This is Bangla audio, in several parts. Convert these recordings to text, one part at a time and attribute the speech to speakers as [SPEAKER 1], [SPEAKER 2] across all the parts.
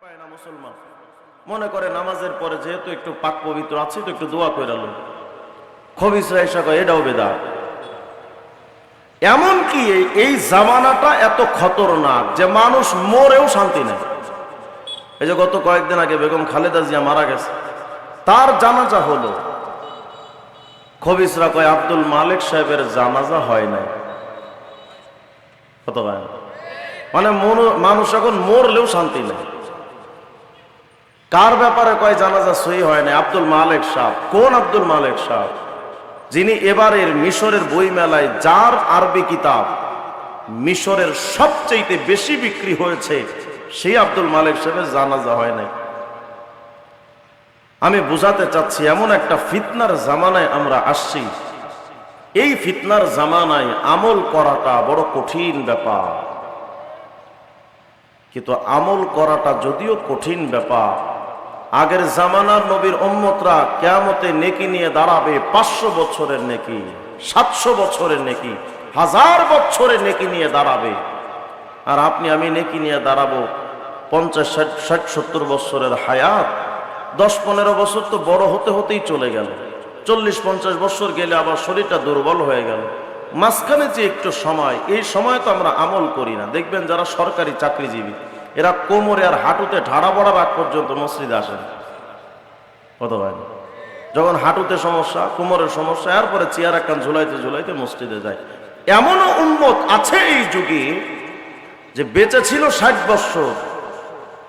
[SPEAKER 1] পায় না মুসলমান, মনে করে নামাজের পরে যেহেতু একটু পাক পবিত্র আছে তো একটু দোয়া করে আলো, খবিসরা এসা কয় এটাও বেদাত। এমনকি এই জামানাটা এত খতরনাক যে মানুষ মরেও শান্তি নেই। এই যে গত কয়েকদিন আগে বেগম খালেদা জিয়া মারা গেছে, তার জানাজা হলো, খবিসরা কয় আব্দুল মালিক সাহেবের জানাজা হয় নাই। কত ভাই, মানে মানুষ এখন মরলেও শান্তি নেই। কার ব্যাপারে কয় জানাজা সহি হয় না? আব্দুল মালিক সাহেব। কোন আব্দুল মালিক সাহেব? যিনি এবারের মিশরের বই মেলায়, যার আরবি কিতাব মিশরের সবচেয়ে বেশি বিক্রি হয়েছে, সেই আব্দুল মালিক সাহেবের জানাজা হয় নাই। আমি বুঝাতে চাচ্ছি এমন একটা ফিতনার জামানায় আমরা আসছি। এই ফিতনার জামানায় আমল করাটা বড় কঠিন ব্যাপার। কিন্তু আমল করাটা যদিও কঠিন ব্যাপার, আগের জামানার নবীর উম্মতরা কিয়ামতে নেকি নিয়ে দাঁড়াবে 500 বছরের নেকি, 700 বছরের নেকি, 1000 বছরের নেকি নিয়ে দাঁড়াবে। আর আপনি আমি নেকি নিয়ে দাঁড়াবো 50, 60, 70 বছরের হায়াত। 10-15 বছর তো বড় হতে হতেই চলে গেল। 40-50 বছর গেলে আবার শরীরটা দুর্বল হয়ে গেল। মাঝখানে যে একটু সময়, এই সময় তো আমরা আমল করি না। দেখবেন যারা সরকারি চাকরিজীবী, এরা কোমরে আর হাঁটুতে ঢাড়া পড়ার আগ পর্যন্ত মসজিদে আসেন। কত ভাই, যখন হাঁটুতে সমস্যা, কোমরের সমস্যা, এরপরে চেয়ার একখান ঝুলাইতে ঝুলাইতে মসজিদে যায়। এমনও উম্মত আছে এই যুগে যে বেঁচে ছিল 60 বছর,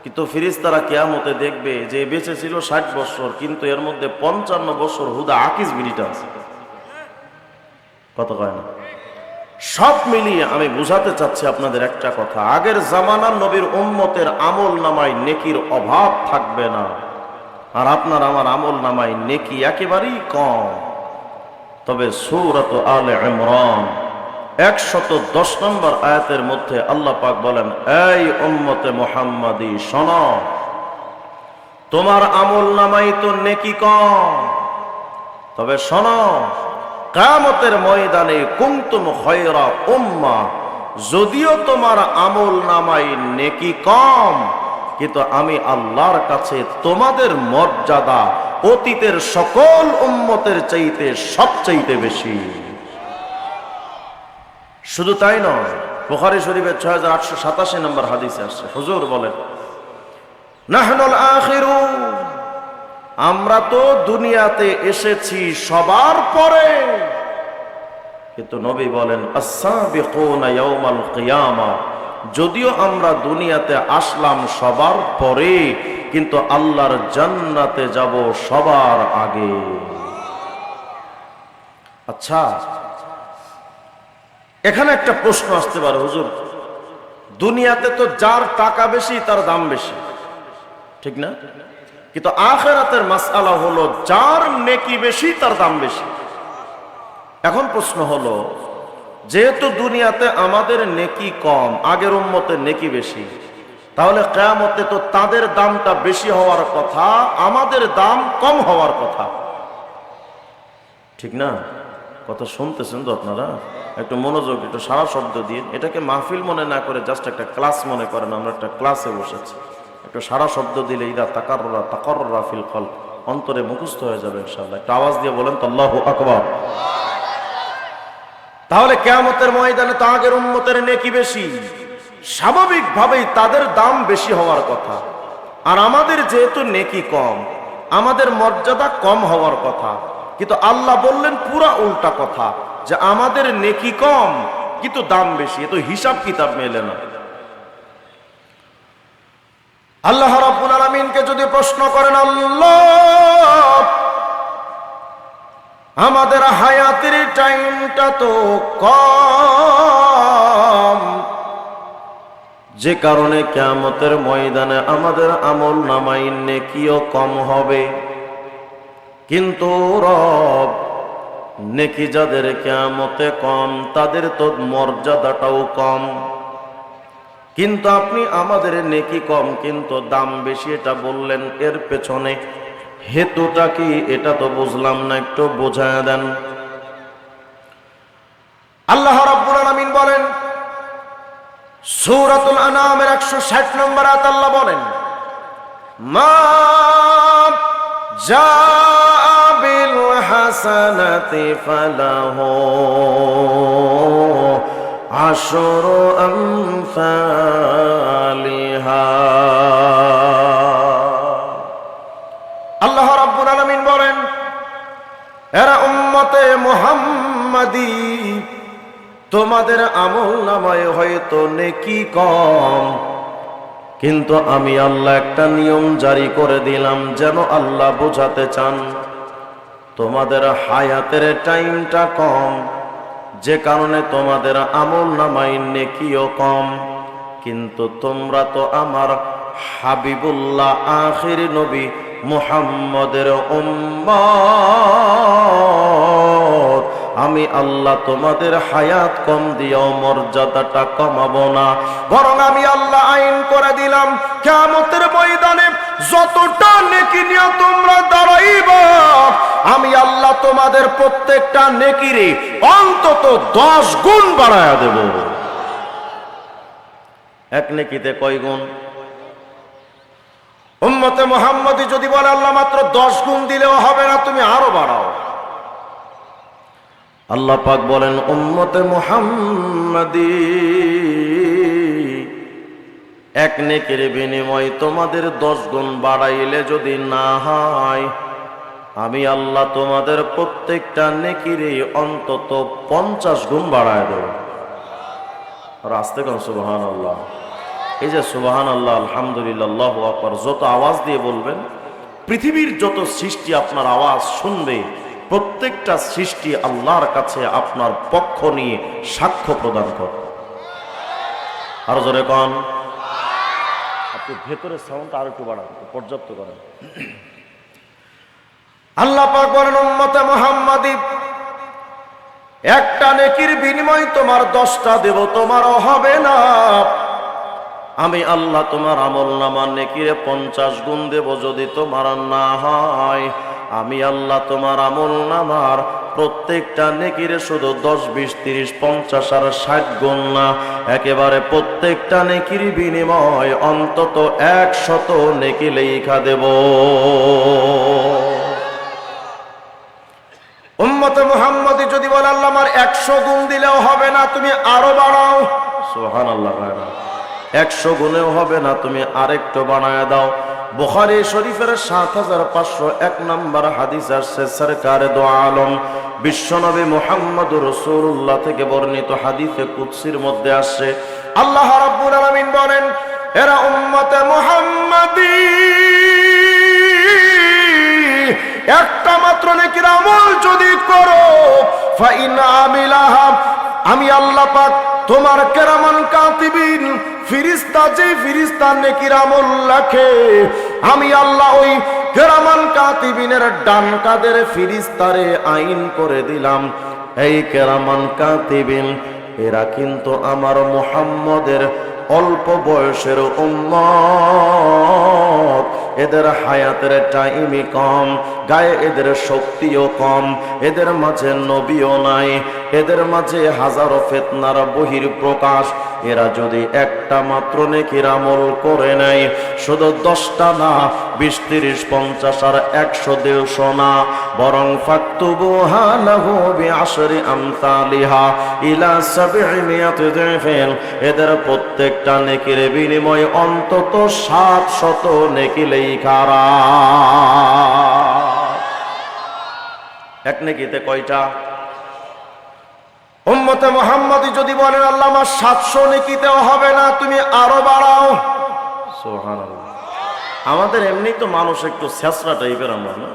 [SPEAKER 1] কিন্তু ফেরেশতারা কিয়ামতে দেখবে যে বেঁচে ছিল 60 বছর, কিন্তু এর মধ্যে 55 বছর হুদা আকিস বিড়িটা আছে। কত কয় না? সব মিলিয়ে আমি বুঝাতে চাচ্ছি আপনাদের একটা কথা, আগের জামানার নবীর উম্মতের আমল নামায় নেকির অভাব থাকবে না, আর আপনার আমার আমল নামায় নেকি একেবারেই কম। তবে সূরাত আলে ইমরান 110 নম্বর আয়াতের মধ্যে আল্লাহ পাক বলেন, এই উম্মতে মুহাম্মাদি শোনো, তোমার আমল নামায় তো নেকি কম, তবে শোনো, কিয়ামতের ময়দানে কুনতুম খায়রা উম্মাহ, যদিও তোমার আমল নামায় নেকি কম, কিন্তু আমি আল্লাহর কাছে তোমাদের মর্যাদা অতীতের সকল উম্মতের চাইতে সবচাইতে বেশি। শুধু তাই নয়, বুখারী শরীফের 6887 নম্বর হাদিসে আসছে, হুজুর বলেন, নাহনুল আখিরুন, আমরা তো দুনিয়াতে এসেছি সবার পরে, কিন্তু নবী বলেন আস-সাবিকুনা ইয়াউমাল কিয়ামা, যদিও আমরা দুনিয়াতে আসলাম সবার পরে, কিন্তু আল্লাহর জান্নাতে যাব সবার আগে। আচ্ছা, এখানে একটা প্রশ্ন আসতে পারে, হুজুর দুনিয়াতে তো যার টাকা বেশি তার দাম বেশি, ঠিক না? কিন্তু আখিরাতের মাসআলা হলো যার নেকি বেশি তার দাম বেশি। এখন প্রশ্ন হলো, যেহেতু দুনিয়াতে আমাদের নেকি কম, আগের উম্মতের নেকি বেশি, তাহলে কিয়ামতে তো তাদের দামটা বেশি হওয়ার কথা, আমাদের দাম কম হওয়ার কথা, ঠিক না? কথা শুনতেছেন তো আপনারা? একটু মনোযোগ, একটু সারা শব্দ দিন। এটাকে মাহফিল মনে না করে জাস্ট একটা ক্লাস মনে করেন, আমরা একটা ক্লাসে বসেছি। একটু সারা শব্দ দিলে ইদা তাকাররা তাকাররা ফিল কলব, অন্তরে মুখস্থ হয়ে যাবে ইনশাআল্লাহ। একটু আওয়াজ দিয়ে বলেন তো আল্লাহু আকবার। তাহলে কিয়ামতের ময়দানে তো আগের উম্মতের নেকি বেশি, স্বাভাবিকভাবেই তাদের দাম বেশি হওয়ার কথা, আর আমাদের যেহেতু নেকি কম, আমাদের মর্যাদা কম হওয়ার কথা। কিন্তু আল্লাহ বললেন পুরা উল্টা কথা, যে আমাদের নেকি কম কিন্তু দাম বেশি। এ তো হিসাব কিতাব মেলে না। আল্লাহ রাব্বুল আলামিনকে যদি প্রশ্ন করেন, আল্লাহ আমাদের হায়াতের টাইমটা তো কম, যে কারণে কিয়ামতের ময়দানে আমাদের আমল নামায় নেকিও কম হবে, কিন্তু রব নেকি যাদের কিয়ামতে কম, তাদের তো মর্যাদাটাও কম, কিন্তু আপনি আমাদের নেকি কম কিন্তু দাম বেশি এটা বললেন, এর পেছনে হেতুটা কি এটা তো বুঝলাম না, একটু বোঝায় দেন। আল্লাহ রাব্বুল আলামিন বলেন, সূরাতুল আনামের 160 নম্বর আয়াত আল্লাহ বলেন, মা জা বিল হাসানাতি ফালাহু আশরু আমসালিহা। আল্লাহ রাব্বুল আলামিন বলেন, এরা উম্মতে মুহাম্মাদি, তোমাদের আমল নামায় হয়তো নেকি কম, কিন্তু আমি আল্লাহ একটা নিয়ম জারি করে দিলাম, যেন আল্লাহ বোঝাতে চান তোমাদের হায়াতের টাইমটা কম, যে কারণে তোমাদের আমল নামায় নেকিও কম, কিন্তু তোমরা তো আমার হাবিবুল্লাহ আখির নবী মুহাম্মদের উম্মত, আমি আল্লাহ তোমাদের হায়াত কম দিয়েও মর্যাদাটা কমাবো না, বরং আমি আল্লাহ আইন করে দিলাম কিয়ামতের ময়দানে যতটা নেকি নিয়ে তোমরা দাঁড়াইবা, আমি আল্লাহ তোমাদের প্রত্যেকটা নেকিরে অন্তত 10 গুণ বাড়ায়া দেব। এক নেকিতে কয় গুণ? উম্মতে মুহাম্মদী যদি বলে আল্লাহ মাত্র 10 গুণ দিলেও হবে না, তুমি আরো বাড়াও। আল্লাহ পাক বলেন, উম্মতে মুহাম্মদী, এক নেকির বিনিময়ে তোমাদের 10 গুণ বাড়াইলে যদি না হয়, আমি আল্লাহ তোমাদের প্রত্যেকটা নেকিরে অন্তত 50 গুণ বাড়ায় দেব। আর আস্তে কোন সুবহানাল্লাহ। এই যে সুবহানাল্লাহ, আলহামদুলিল্লাহ, আল্লাহু আকবার যত আওয়াজ দিয়ে বলবেন, পৃথিবীর যত সৃষ্টি আপনার আওয়াজ শুনবে, প্রত্যেকটা সৃষ্টি আল্লাহর কাছে আপনার পক্ষ নিয়ে সাক্ষ্য প্রদান করে। আর জোরে কোন। আপনি ভেতরের সাউন্ড আর একটু বাড়ান, পর্যাপ্ত করেন। আল্লাহ পাক বলেন, উম্মতে মুহাম্মাদী, একটা নেকির বিনিময়ে তোমার 10টা দেব, তোমারও হবে না। আমি আল্লাহ তোমার আমল নামার নেকিরে 50 গুণ দেব, যদি তোমার না হয়, আমি আল্লাহ তোমার আমল নামার প্রত্যেকটা নেকিরে শুধু 10, 20, 30, 50 আর 60 গুণ না, একেবারে প্রত্যেকটা নেকির বিনিময় অন্তত 100 নেকি লেখা দেব। উম্মতে মুহাম্মদী যদি বলে আল্লাহ আমার 100 গুণ দিলেও হবে না, তুমি আরো বাড়াও। সুবহানাল্লাহ। 100 গুণেও হবে না, তুমি আরেকটু বানায় দাও। বুখারী শরীফের 7501 নম্বর হাদিস আসছে, সরকারে দো আলম বিশ্বনবী মুহাম্মদুর রাসূলুল্লাহ থেকে বর্ণিত হাদিসে কুদসির মধ্যে আসছে, আল্লাহ রাব্বুল আলামিন বলেন, এরা উম্মতে মুহাম্মাদী, একটা মাত্র নেকির আমল যদি করো, ফাইন আমিলাহা, আমি আল্লাহ পাক তোমার কেরামান কাতিবিন ফিরিস্তা, যে ফিরিস্তা নেকির আমল লেখে, আমি আল্লাহ ওই কেরামান কাতিবিনের ডান কাদের ফিরিস্তারে আইন করে দিলাম, এই কেরামান কাতিবিন এরা কিন্তু আমার মুহাম্মদের অল্প বয়সের উম্মত, এদের হায়াতের টাইমই কম, গায়ে এদের শক্তিও কম, এদের মাঝে নবীও নাই, এদের মাঝে হাজারো ফিতনার বহির প্রকাশ। এরা যদি একটা মাত্র নেকির আমল করে নেয়, শুধু 10টা না, 20, 30, 50 আর 100 150 না, বরং ফাকতুবুহা লাহু বিআশরি আমসালিহা ইলা 700 দিফিন, এদের প্রত্যেকটা নেকির বিনিময়ে অন্তত 700 নেকি লেখারা। এক নেকিতে কয়টা? উম্মতে মুহাম্মদী যদি বলেন আল্লাহ আমার 700 নেকিতেও হবে না, তুমি আরো বাড়াও। সুবহানাল্লাহ। আমাদের এমনি তো মানুষ একটু ছেঁচড়া টাইপের, আমরা না,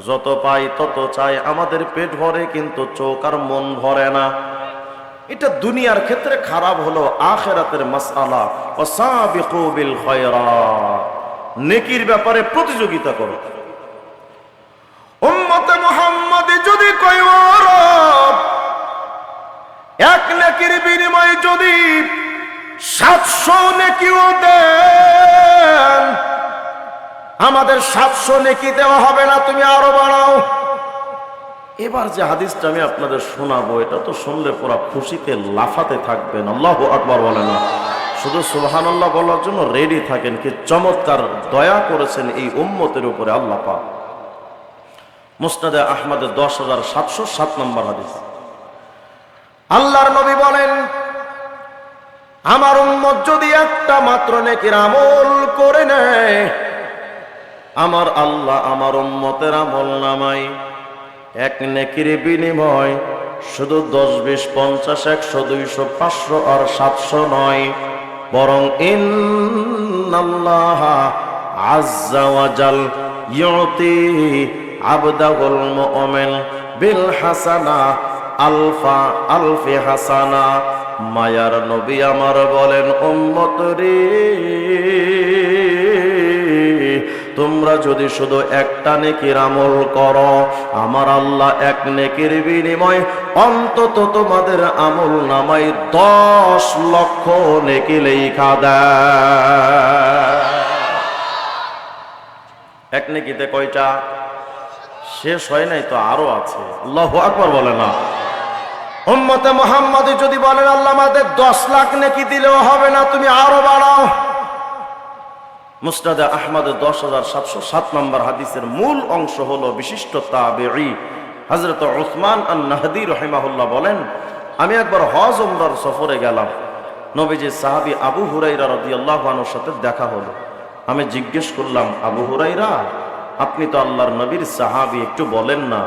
[SPEAKER 1] যত পাই তত চাই, আমাদের পেট ভরে কিন্তু চোখ আর মন ভরে না। এটা দুনিয়ার ক্ষেত্রে খারাপ হলো, আখিরাতের মাসআলা, ওয়াসাবিকু বিল খায়রাত, নেকির ব্যাপারে প্রতিযোগিতা করো। উম্মতে মুহাম্মদী যদি কই ও রব, এক নেকির বিনিময়ে যদি 700 নেকিও দেন, আমাদের 700 নেকি দেওয়া হবে না, তুমি আরো বাড়াও। এবার যে হাদিসটা আমি আপনাদের শোনাবো, এটা তো শুনলে পুরো খুশিতে লাফাতে থাকবেন। আল্লাহু আকবার বলেন। শুধু সুবহানাল্লাহ বলার জন্য রেডি থাকেন। কি চমৎকার দয়া করেছেন এই উম্মতের উপরে আল্লাহ পাক। মুসনাদে আহমদে 10,707 নম্বর হাদিস। আল্লাহর নবী বলেন, আমার উম্মত যদি একটা মাত্র নেকির আমল করে নেয়, আমার আল্লাহ আমার উম্মতের আমল নামায় এক নেকির বিনিময় শুধু 10, 20, 50, 100, 200, 500 আর 700 নয়, বরং ইন্নাল্লাহ আযজা ওয়া জাল ইউতি আবদাহুল মুমিন বিল হাসানা আলফি হাসানা। মায়ার নবী আমার বলেন, উম্মত রে, তোমরা যদি শুধু একটা নেকির আমল করো, আমার আল্লাহ এক নেকির বিনিময় অন্তত তোমাদের আমল নামায় 10 লক্ষ নেকি লেখা দেয়। এক নেকিতে কয়টা? শেষ হয় নাই তো, আরো আছে। আল্লাহু আকবার বলে না। উম্মতে মুহাম্মাদি যদি বলেন আল্লাহ আমাদের 10 লাখ নেকি দিলেও হবে না, তুমি আরো বাড়াও। মুসনাদে আহমদ 10,707 নম্বর হাদিসের মূল অংশ হলো বিশিষ্ট তাবেঈ হযরত উসমান আন-নাহদী রাহিমাহুল্লাহ বলেন, আমি একবার হজ উমরার সফরে গেলাম। নবীজির সাহাবী আবু হুরায়রা রাদিয়াল্লাহু আনহুর সাথে দেখা হলো। আমি জিজ্ঞেস করলাম, আবু হুরায়রা, আপনি তো আল্লাহর নবীর সাহাবী, একটু বলেন না,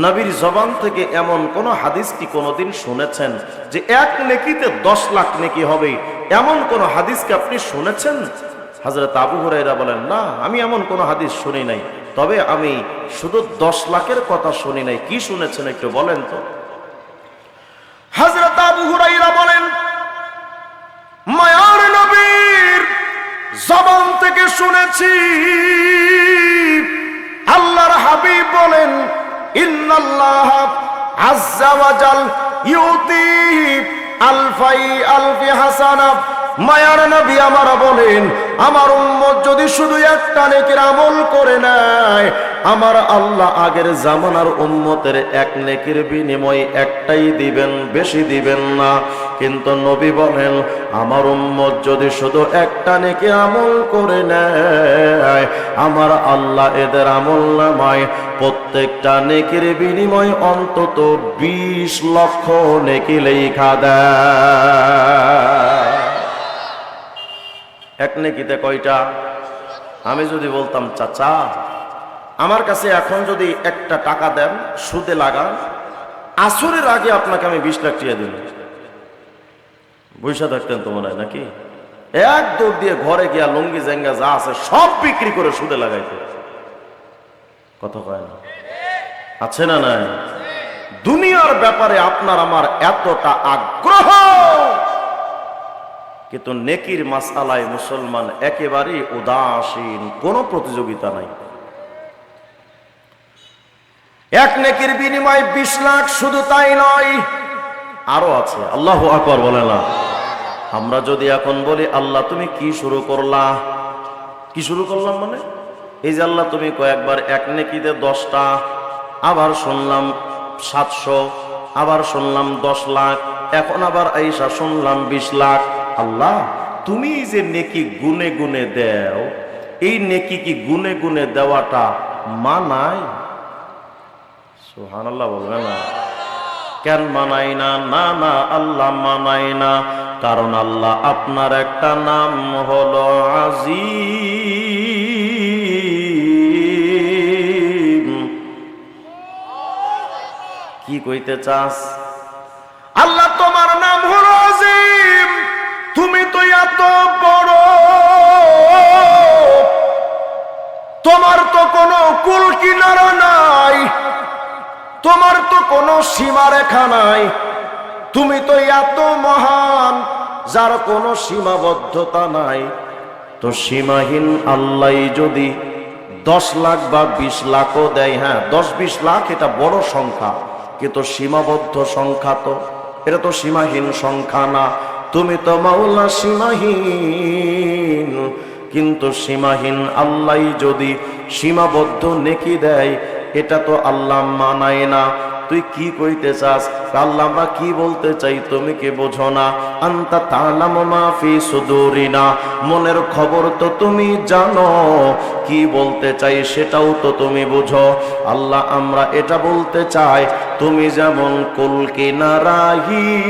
[SPEAKER 1] নবীর জবান থেকে এমন কোন হাদিস কি কোনোদিন শুনেছেন যে এক নেকিতে 10 লাখ নেকি হবে? এমন কোন হাদিস কি আপনি শুনেছেন? হযরত আবু হুরায়রা বলেন, না, আমি এমন কোন হাদিস শুনি নাই, তবে আমি শুধু 10 লাখের কথা শুনি নাই। কি শুনেছেন একটু বলেন তো। হযরত আবু হুরায়রা বলেন, মায়ার নবীর জবান থেকে শুনেছি, আল্লাহর হাবিব বলেন, ইন্নাল্লাহ আযজা ওয়া জাল ইউতি আলফি হাসানা। মায়ার নবী আমার বলেন, আমার উম্মত যদি শুধু একটা নেকির আমল করে নেয়, আমার আল্লাহ আগের জামানার উম্মতের এক নেকির বিনিময় একটাই দিবেন, বেশি দিবেন না। কিন্তু নবী বলেন, আমার উম্মত যদি শুধু একটা নেকির আমল করে নেয়, আমার আল্লাহ এদের আমল নামায় প্রত্যেকটা নেকির বিনিময় অন্তত 20 লক্ষ নেকি লেখা দেয়। এক নেকিতে কয়টা? আমি যদি বলতাম, চাচা আমার কাছে এখন যদি একটা টাকা দেন, সুদে লাগান, আসরের আগে আপনাকে আমি 20 লাখ টাকা দিন, বৈশা থাকতেন তো মনে হয় নাকি? এক দৌড় দিয়ে ঘরে গিয়া লুঙ্গি জেঙ্গা যা আছে সব বিক্রি করে সুদে লাগাইতে। কথা কয় না? আছে না নাই? দুনিয়ার ব্যাপারে আপনার আমার এতটা আগ্রহ, কিন্তু নেকির মাসআলায় মুসলমান একেবারেই উদাসীন, কোনো প্রতিযোগিতা নাই। এক নেকির বিনিময় 20 লাখ, শুধু তাই নয়, আরো আছে। আল্লাহু আকবার বলে না। আমরা যদি এখন বলি, আল্লাহ তুমি কি শুরু করলা? কি শুরু করলাম মানে, এই যে আল্লাহ তুমি কয়েকবার এক নেকিতে 10টা, আবার শুনলাম 700, আবার শুনলাম 10 লাখ, এখন আবার আইসা শুনলাম 20 লাখ। আল্লাহ তুমি যে নেকি গুনে গুনে দেও, এই নেকি কি গুনে গুনে দেওয়াটা মানায়? সুবহানাল্লাহ বলবেন না? কেন মানাই না? না না, আল্লাহ মানাই না, কারণ আল্লাহ আপনার একটা নাম হলো আজিম। কি কইতে চাস? আল্লাহ তোমার নাম হলো আজিম, তুমি তো এত বড়, তোমার তো কোনো কুল কিনারা নাই, তোমার তো কোনো সীমারেখা নাই, তুমি তো এত মহান যার কোনো সীমাবদ্ধতা নাই। তো সীমাহীন আল্লাহ যদি 10 লাখ বা 20 লাখও দেয়, হ্যাঁ 10-20 লাখ এটা বড় সংখ্যা, কিন্তু সীমাবদ্ধ সংখ্যা তো, এটা তো সীমাহীন সংখ্যা না। তুমি তো মাওলা সীমাহীন, কিন্তু সীমাহীন আল্লাহ যদি সীমাবদ্ধ নেকি দেয়, এটা তো আল্লাহ মানায় না। তুই কি কইতে চাস? আল্লাহ আমরা কি বলতে চাই তুমি কি বোঝো না? আনতা তা'লামু মা ফি সুদুরিনা, মনের খবর তো তুমি জানো, কি বলতে চাই সেটাও তো তুমি বুঝো। আল্লাহ আমরা এটা বলতে চাই, তুমি যেমন কুল কিনারাহীন,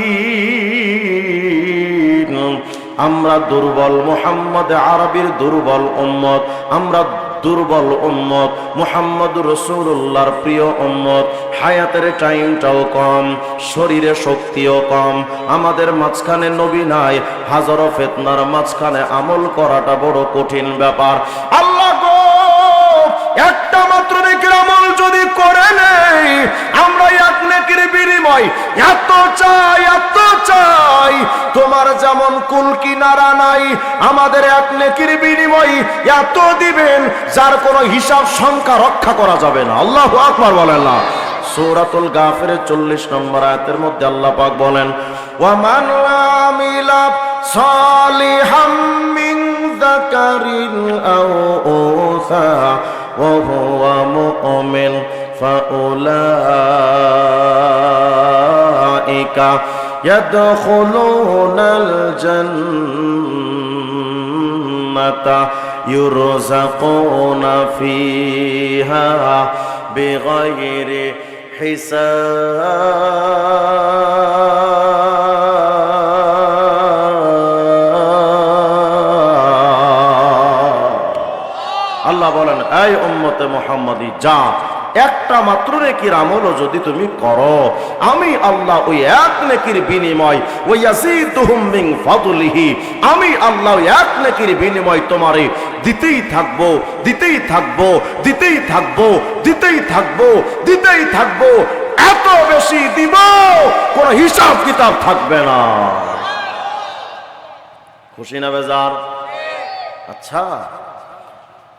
[SPEAKER 1] আমরা দুর্বল, মুহাম্মদ আরবির দুর্বল উম্মত, আমরা দুর্বল উম্মত, মুহাম্মদুর রাসূলুল্লাহর প্রিয় উম্মত, হায়াতের টাইমটাও কম, শরীরে শক্তিও কম, আমাদের মাঝখানে নবী নাই, হাজারো ফিতনার মাঝখানে আমল করাটা বড় কঠিন ব্যাপার। আল্লাহ গো, একটা মাত্র নেকির আমল যদি করে নেই, আমরা এক নেকির বিনিময় এত চাই, এত চাই, তোমার যেমন কুল কিনারা নাই, আমাদের এক নেকির বিনিময় এত দিবেন যার কোনো হিসাব সংখ্যা রক্ষা করা যাবে না। আল্লাহু আকবার বলেন না। সূরাতুল গাফিরের 40 নম্বর আয়াতের মধ্যে আল্লাহ পাক বলেন, ওয়া মান আমিলা সালিহাম মিন যাকারিন আও উনসা ওয়া হুয়া মুমিন ফাউলাইকা ইয়াদখুলুনাল জান্নাতা ইউরযাকুনা ফিহা বিগাইরি হিসাব। আল্লাহ বলেন, এই উম্মতে মুহাম্মাদি, যা একটা মাত্র নেকির আমলও যদি তুমি করো, আমি আল্লাহ ওই এক নেকির বিনিময়, ওই ইয়াজিদুহুম মিন ফাদলিহি, আমি আল্লাহ এক নেকির বিনিময় তোমারে দিতেই থাকবো, দিতেই থাকবো, দিতেই থাকবো, দিতেই থাকবো, দিতেই থাকবো, এত বেশি দিব কোন হিসাব কিতাব থাকবে না। খুশি না বেজার? আচ্ছা,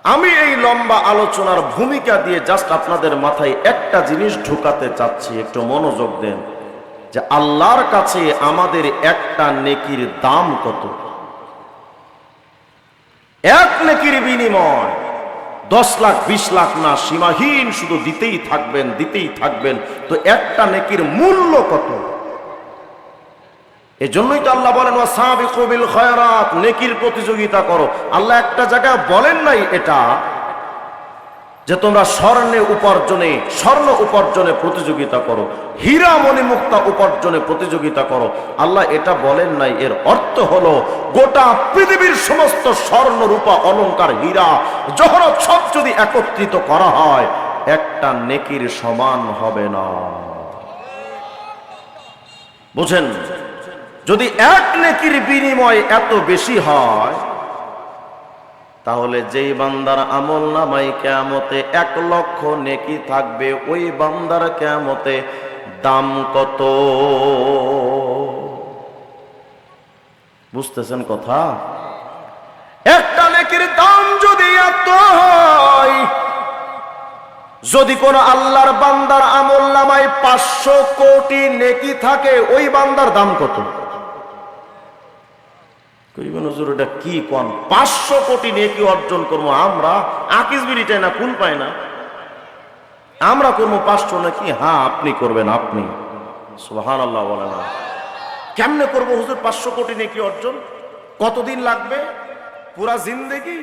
[SPEAKER 1] আমি এই লম্বা আলোচনার ভূমিকা দিয়ে জাস্ট আপনাদের মাথায় একটা জিনিস ঢুকাতে চাচ্ছি, একটু মনোযোগ দেন, যে আল্লাহর কাছে আমাদের একটা নেকির দাম কত। এক নেকির বিনিময় 10 লাখ 20 লাখ না, সীমাহীন, শুধু দিতেই থাকবেন, দিতেই থাকবেন, তো একটা নেকির মূল্য কত? এজন্যই তো আল্লাহ বলেন, ওয়াসাবিকু বিল খায়রাত, নেকির প্রতিযোগিতা করো। আল্লাহ একটা জায়গায় বলেন নাই এটা যে তোমরা স্বর্ণ উপার্জনে প্রতিযোগিতা করো, হীরা মণি মুক্তা উপার্জনে প্রতিযোগিতা করো। আল্লাহ এটা বলেন নাই। এর অর্থ হলো গোটা পৃথিবীর সমস্ত স্বর্ণ রূপা অলংকার হীরা জহরত সব যদি একত্রিত করা হয়, একটা নেকির সমান হবে না। বুঝেন? যদি এক নেকির বিনিময় এত বেশি হয়, তাহলে যেই বান্দার আমল নামায় কিয়ামতে 1 লক্ষ নেকি থাকবে, ওই বান্দার কিয়ামতে দাম কত? বুঝতেছেন কথা? একটা নেকির দাম যদি এত হয়, যদি কোন আল্লাহর বান্দার আমল নামায় 500 কোটি নেকি থাকে, ওই বান্দার দাম কত? এটা কি কোন 500 কোটি নেকি অর্জন করবো আমরা? আকিস বিড়িটাই না, কুল পায় না, আমরা করবো 500 নাকি? হ্যাঁ, আপনি করবেন, আপনি। সুবহানাল্লাহ বলে না? কেমনে করবো হুজুর 500 কোটি নেকি অর্জন? কতদিন লাগবে? পুরা জিন্দেগি?